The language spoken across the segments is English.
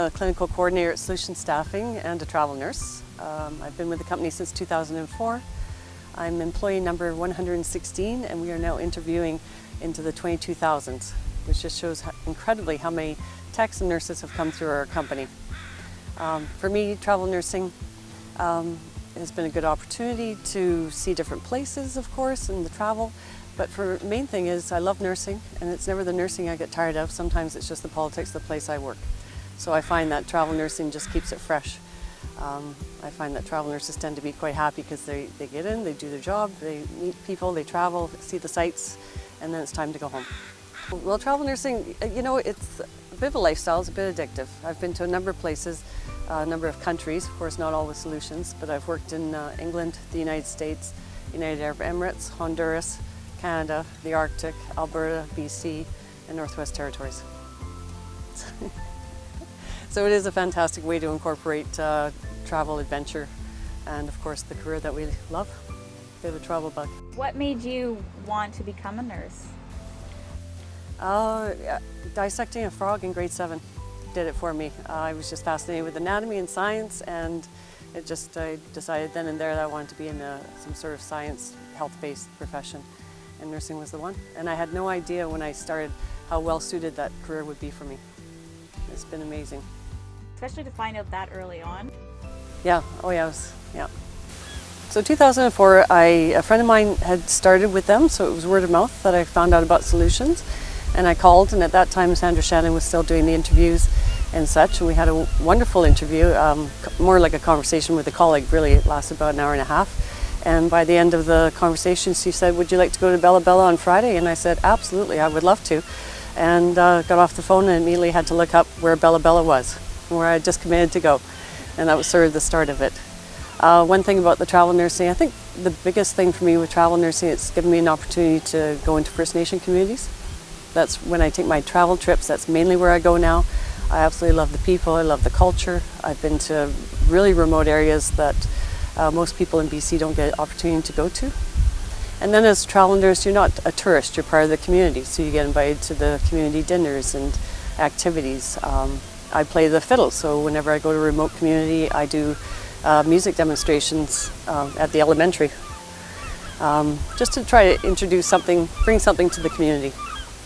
a clinical coordinator at Solution Staffing and a travel nurse. I've been with the company since 2004. I'm employee number 116, and we are now interviewing into the 22,000s, which just shows incredibly how many techs and nurses have come through our company. For me, travel nursing has been a good opportunity to see different places, of course, and the travel. But the main thing is I love nursing, and it's never the nursing I get tired of. Sometimes it's just the politics of the place I work. So I find that travel nursing just keeps it fresh. I find that travel nurses tend to be quite happy because they get in, they do their job, they meet people, they travel, see the sights, and then it's time to go home. Well, travel nursing, you know, it's a bit of a lifestyle, it's a bit addictive. I've been to a number of places, a number of countries, of course not all with Solutions, but I've worked in England, the United States, United Arab Emirates, Honduras, Canada, the Arctic, Alberta, BC, and Northwest Territories. So it is a fantastic way to incorporate travel, adventure, and of course the career that we love. Bit of a travel bug. What made you want to become a nurse? Dissecting a frog in grade 7 did it for me. I was just fascinated with anatomy and science, and I decided then and there that I wanted to be in some sort of science, health-based profession, and nursing was the one. And I had no idea when I started how well suited that career would be for me. It's been amazing. Especially to find out that early on. Yeah, oh yes, yeah. So 2004, a friend of mine had started with them, so it was word of mouth that I found out about Solutions. And I called, and at that time Sandra Shannon was still doing the interviews and such, and we had a wonderful interview, more like a conversation with a colleague, really. It lasted about an hour and a half. And by the end of the conversation, she said, "Would you like to go to Bella Bella on Friday?" And I said, "Absolutely, I would love to." And got off the phone and immediately had to look up where Bella Bella was, where I had just committed to go. And that was sort of the start of it. One thing about the travel nursing, I think the biggest thing for me with travel nursing, it's given me an opportunity to go into First Nation communities. That's when I take my travel trips, that's mainly where I go now. I absolutely love the people, I love the culture. I've been to really remote areas that most people in BC don't get an opportunity to go to. And then as a travel nurse, you're not a tourist, you're part of the community. So you get invited to the community dinners and activities. I play the fiddle, so whenever I go to a remote community, I do music demonstrations at the elementary. Just to try to introduce something, bring something to the community.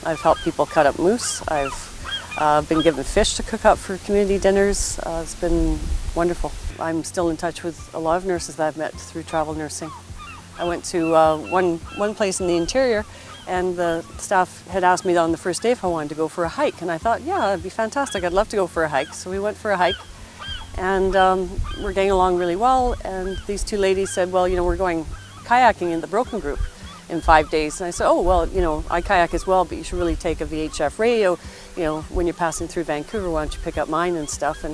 I've helped people cut up moose. I've been given fish to cook up for community dinners. It's been wonderful. I'm still in touch with a lot of nurses that I've met through travel nursing. I went to one place in the interior, and the staff had asked me on the first day if I wanted to go for a hike, and I thought, yeah, it'd be fantastic. I'd love to go for a hike. So we went for a hike, and we're getting along really well. And these two ladies said, well, you know, we're going kayaking in the Broken Group in 5 days. And I said, oh, well, you know, I kayak as well, but you should really take a VHF radio, you know, when you're passing through Vancouver, why don't you pick up mine and stuff.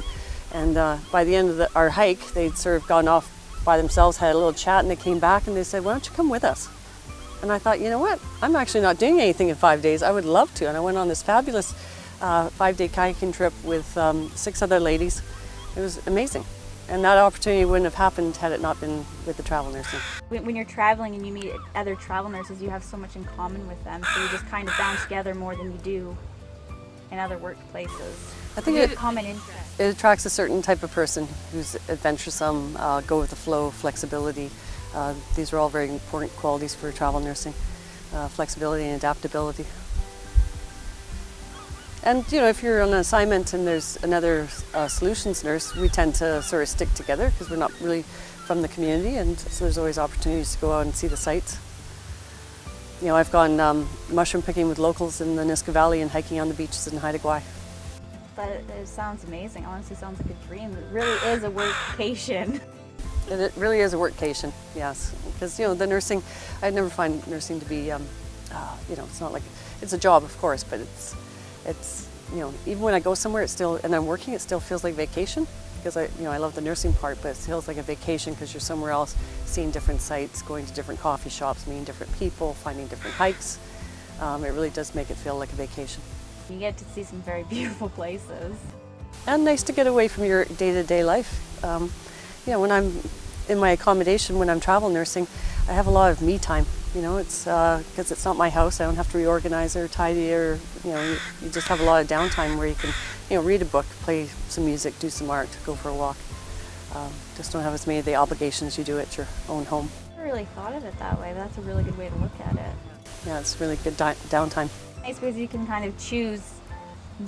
And by the end of our hike, they'd sort of gone off by themselves, had a little chat, and they came back and they said, why don't you come with us? And I thought, you know what, I'm actually not doing anything in 5 days. I would love to. And I went on this fabulous 5-day kayaking trip with 6 other ladies. It was amazing. And that opportunity wouldn't have happened had it not been with the travel nursing. When you're traveling and you meet other travel nurses, you have so much in common with them, so you just kind of bound together more than you do in other workplaces. I think it attracts a certain type of person who's adventuresome, go with the flow, flexibility. These are all very important qualities for travel nursing, flexibility and adaptability. And you know, if you're on an assignment and there's another Solutions nurse, we tend to sort of stick together because we're not really from the community, and so there's always opportunities to go out and see the sights. You know, I've gone mushroom picking with locals in the Niska Valley and hiking on the beaches in Haida Gwaii. But it sounds amazing. Honestly, sounds like a dream. It really is a workcation. It really is a workcation, yes. Because, you know, the nursing, I never find nursing to be, you know, it's not like, it's a job, of course, but it's, you know, even when I go somewhere, it's still, and I'm working, it still feels like vacation. Because I love the nursing part, but it feels like a vacation because you're somewhere else, seeing different sights, going to different coffee shops, meeting different people, finding different hikes. It really does make it feel like a vacation. You get to see some very beautiful places. And nice to get away from your day-to-day life. You know, when I'm in my accommodation, when I'm travel nursing, I have a lot of me time. You know, it's because it's not my house. I don't have to reorganize or tidy, or you just have a lot of downtime where you can, read a book, play some music, do some art, go for a walk. Just don't have as many of the obligations you do at your own home. I never really thought of it that way, but that's a really good way to look at it. Yeah, it's really good downtime. I suppose you can kind of choose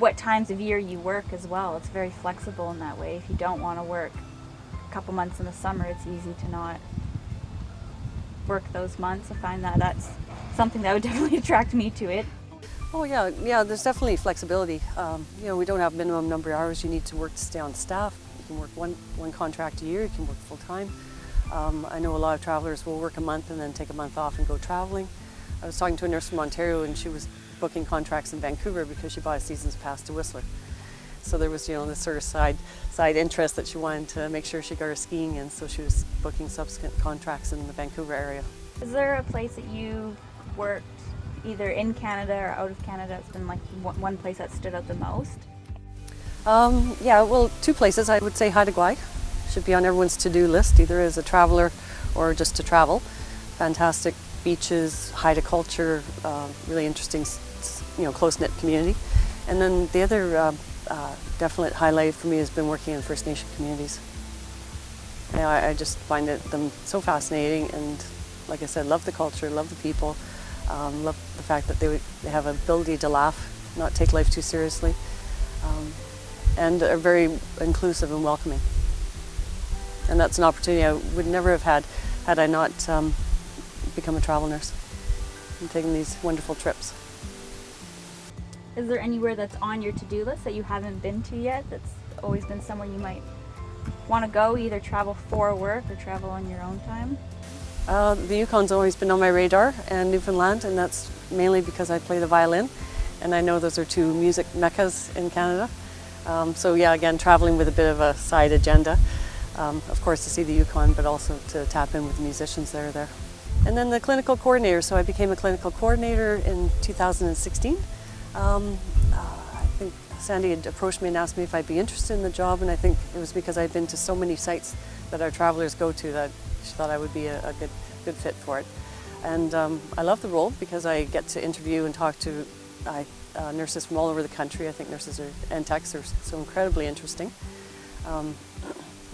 what times of year you work as well. It's very flexible in that way. If you don't want to work a couple months in the summer, it's easy to not work those months. I find that that's something that would definitely attract me to it. Oh yeah, there's definitely flexibility. We don't have minimum number of hours you need to work to stay on staff. You can work one contract a year, you can work full time. I know a lot of travelers will work a month and then take a month off and go traveling. I was talking to a nurse from Ontario, and she was booking contracts in Vancouver because she bought a season's pass to Whistler. So there was, this sort of side interest that she wanted to make sure she got her skiing in, so she was booking subsequent contracts in the Vancouver area. Is there a place that you worked either in Canada or out of Canada that's been like one place that stood out the most? Yeah, well, two places. I would say Haida Gwaii should be on everyone's to-do list, either as a traveler or just to travel. Fantastic beaches, Haida culture, really interesting, close-knit community. And then the other definite highlight for me has been working in First Nation communities. I just find them so fascinating, and like I said, love the culture, love the people, love the fact that they have an ability to laugh, not take life too seriously, and are very inclusive and welcoming. And that's an opportunity I would never have had I not become a travel nurse and taken these wonderful trips. Is there anywhere that's on your to-do list that you haven't been to yet, that's always been somewhere you might want to go, either travel for work or travel on your own time? The Yukon's always been on my radar, and Newfoundland, and that's mainly because I play the violin, and I know those are two music meccas in Canada. So yeah, again, traveling with a bit of a side agenda, of course to see the Yukon, but also to tap in with the musicians that are there. And then the clinical coordinator, so I became a clinical coordinator in 2016. I think Sandy had approached me and asked me if I'd be interested in the job, and I think it was because I'd been to so many sites that our travelers go to that she thought I would be a good fit for it. And I love the role because I get to interview and talk to nurses from all over the country. I think nurses and techs are so incredibly interesting.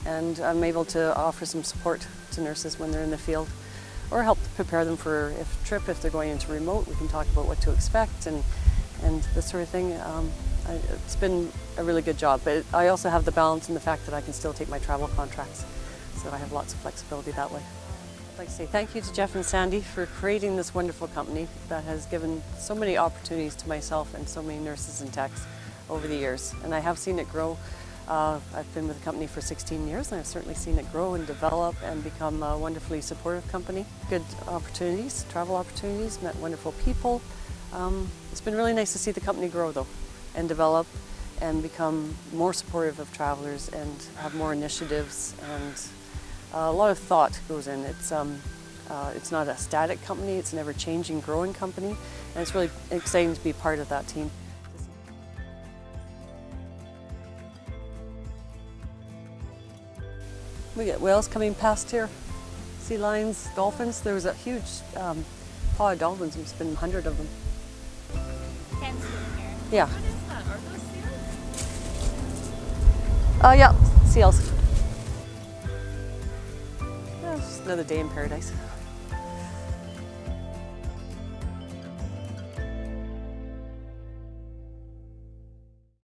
And I'm able to offer some support to nurses when they're in the field, or help prepare them for a trip. If they're going into remote, we can talk about what to expect and this sort of thing. It's been a really good job, but I also have the balance in the fact that I can still take my travel contracts, so I have lots of flexibility that way. I'd like to say thank you to Jeff and Sandy for creating this wonderful company that has given so many opportunities to myself and so many nurses and techs over the years, and I have seen it grow. I've been with the company for 16 years, and I've certainly seen it grow and develop and become a wonderfully supportive company. Good opportunities, travel opportunities, met wonderful people. It's been really nice to see the company grow though, and develop and become more supportive of travelers and have more initiatives, and a lot of thought goes in. It's not a static company, it's an ever-changing, growing company, and it's really exciting to be part of that team. We get whales coming past here, sea lions, dolphins. There was a huge paw of dolphins. There's been 100 of them. Hens in here. Yeah. What is that? Are those seals? Yeah, seals. Yeah, it's just another day in paradise.